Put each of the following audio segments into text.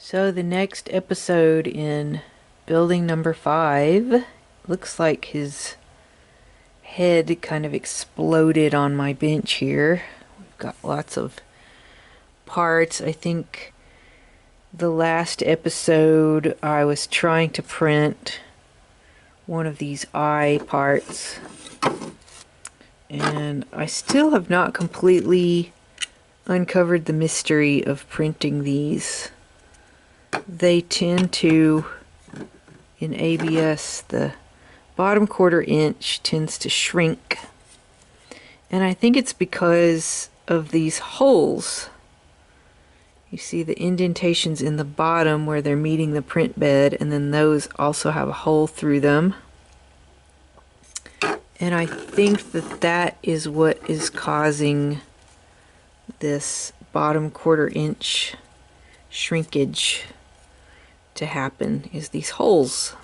So the next episode in building number 5 looks like his head kind of exploded on my bench here. We've got lots of parts. I think the last episode I was trying to print one of these eye parts, and I still have not completely uncovered the mystery of printing these. They tend to, in ABS, the bottom 1/4 inch tends to shrink, and I think it's because of these holes. You see the indentations in the bottom where they're meeting the print bed, and then those also have a hole through them. And I think that that is what is causing this bottom 1/4 inch shrinkage to happen, is these holes.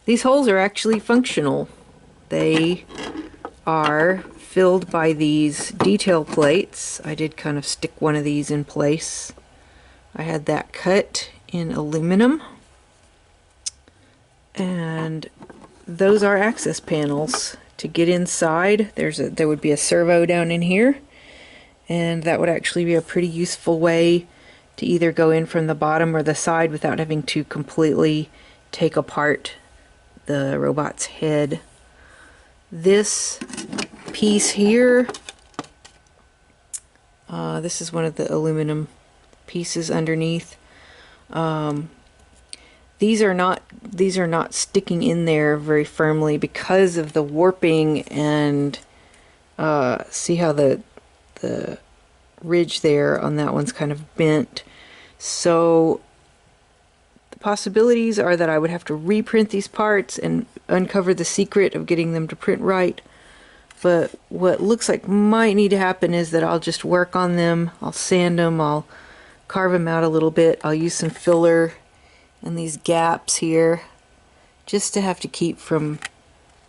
These holes are actually functional. They are filled by these detail plates. I did kind of stick one of these in place. I had that cut in aluminum, and those are access panels to get inside. There would be a servo down in here, and that would actually be a pretty useful way to either go in from the bottom or the side without having to completely take apart the robot's head. This piece here, this is one of the aluminum pieces underneath. These are not sticking in there very firmly because of the warping, and see how the ridge there on that one's kind of bent. So the possibilities are that I would have to reprint these parts and uncover the secret of getting them to print right. But what looks like might need to happen is that I'll just work on them, I'll sand them, I'll carve them out a little bit, I'll use some filler in these gaps here just to have to keep from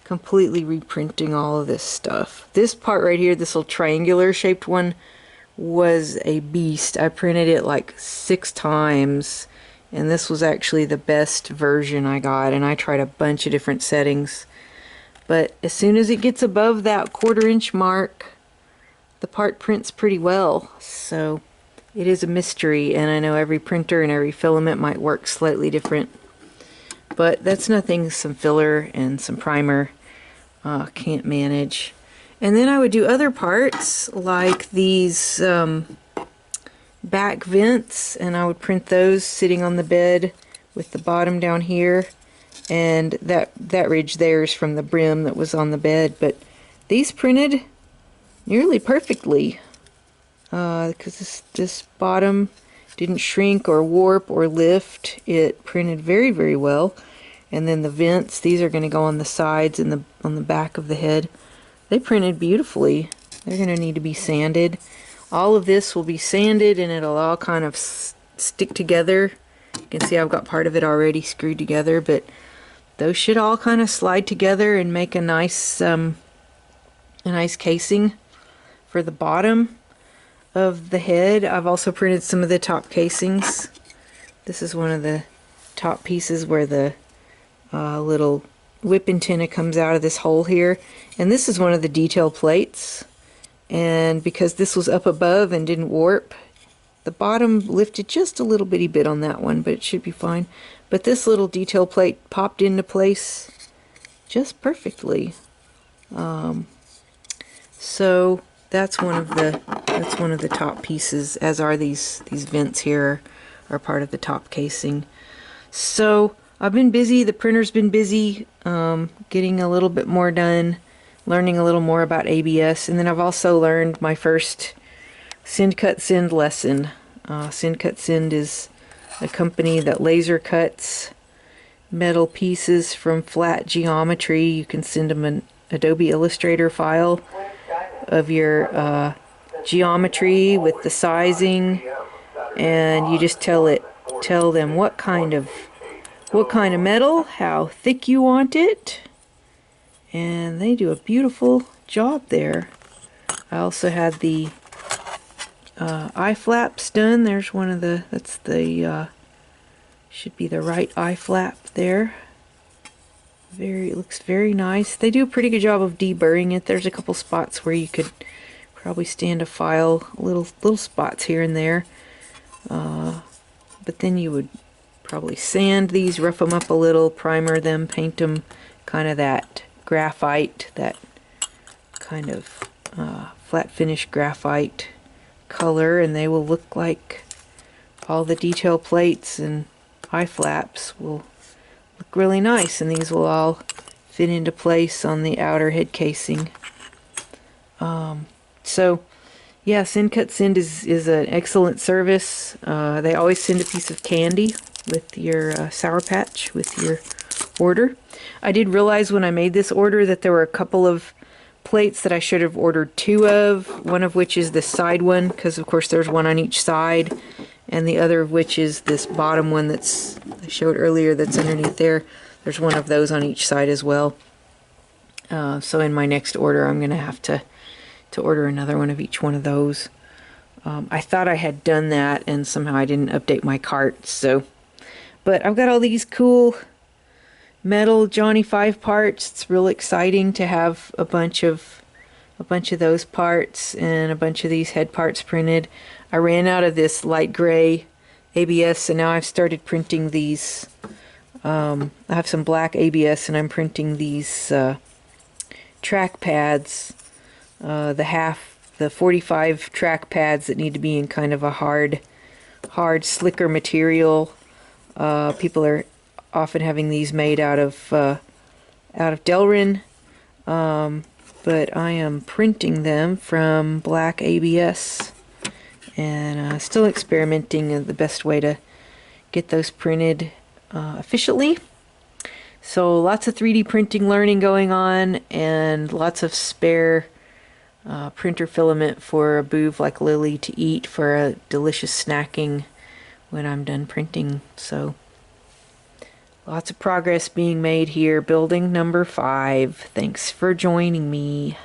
completely reprinting all of this stuff. This part right here, this little triangular shaped one, was a beast. I printed it like 6 times, and this was actually the best version I got, and I tried a bunch of different settings. But as soon as it gets above that 1/4 inch mark, the part prints pretty well. So it is a mystery, and I know every printer and every filament might work slightly different, but that's nothing some filler and some primer can't manage. And then I would do other parts like these back vents, and I would print those sitting on the bed with the bottom down here, and that ridge there is from the brim that was on the bed. But these printed nearly perfectly because this bottom didn't shrink or warp or lift. It printed very, very well. And then the vents, these are going to go on the sides and on the back of the head. They printed beautifully. They're going to need to be sanded. All of this will be sanded, and it'll all kind of stick together. You can see I've got part of it already screwed together, but those should all kind of slide together and make a nice casing for the bottom of the head. I've also printed some of the top casings. This is one of the top pieces where the little whip antenna comes out of this hole here, and this is one of the detail plates, and because this was up above and didn't warp, the bottom lifted just a little bitty bit on that one, but it should be fine. But this little detail plate popped into place just perfectly. So that's one of the top pieces, as are these vents here are part of the top casing. So I've been busy, the printer's been busy, getting a little bit more done, learning a little more about ABS, and then I've also learned my first SendCutSend lesson. SendCutSend is a company that laser cuts metal pieces from flat geometry. You can send them an Adobe Illustrator file of your geometry with the sizing, and you just tell them what kind of metal, how thick you want it, and they do a beautiful job there. I also had the eye flaps done. There's one of the, that's the, should be the right eye flap there. It looks very nice. They do a pretty good job of deburring it. There's a couple spots where you could probably stand a file, little spots here and there. But then you would probably sand these, rough them up a little, primer them, paint them kind of that graphite, that kind of flat finish graphite color, and they will look like all the detail plates and eye flaps will look really nice, and these will all fit into place on the outer head casing. So yeah, SendCutSend is an excellent service. They always send a piece of candy with your Sour Patch, with your order. I did realize when I made this order that there were a couple of plates that I should have ordered 2 of, one of which is this side one, because of course there's one on each side, and the other of which is this bottom one that's I showed earlier that's underneath there. There's one of those on each side as well. So in my next order I'm going to have to order another one of each one of those. I thought I had done that and somehow I didn't update my cart, so. But I've got all these cool metal Johnny 5 parts. It's real exciting to have a bunch of those parts and a bunch of these head parts printed. I ran out of this light gray ABS, and now I've started printing these. I have some black ABS and I'm printing these track pads, the 45 track pads that need to be in kind of a hard slicker material. People are often having these made out of Delrin, but I am printing them from black ABS, and still experimenting on the best way to get those printed efficiently. So lots of 3D printing learning going on, and lots of spare printer filament for a boob like Lily to eat for a delicious snacking when I'm done printing. So lots of progress being made here, building number 5. Thanks for joining me.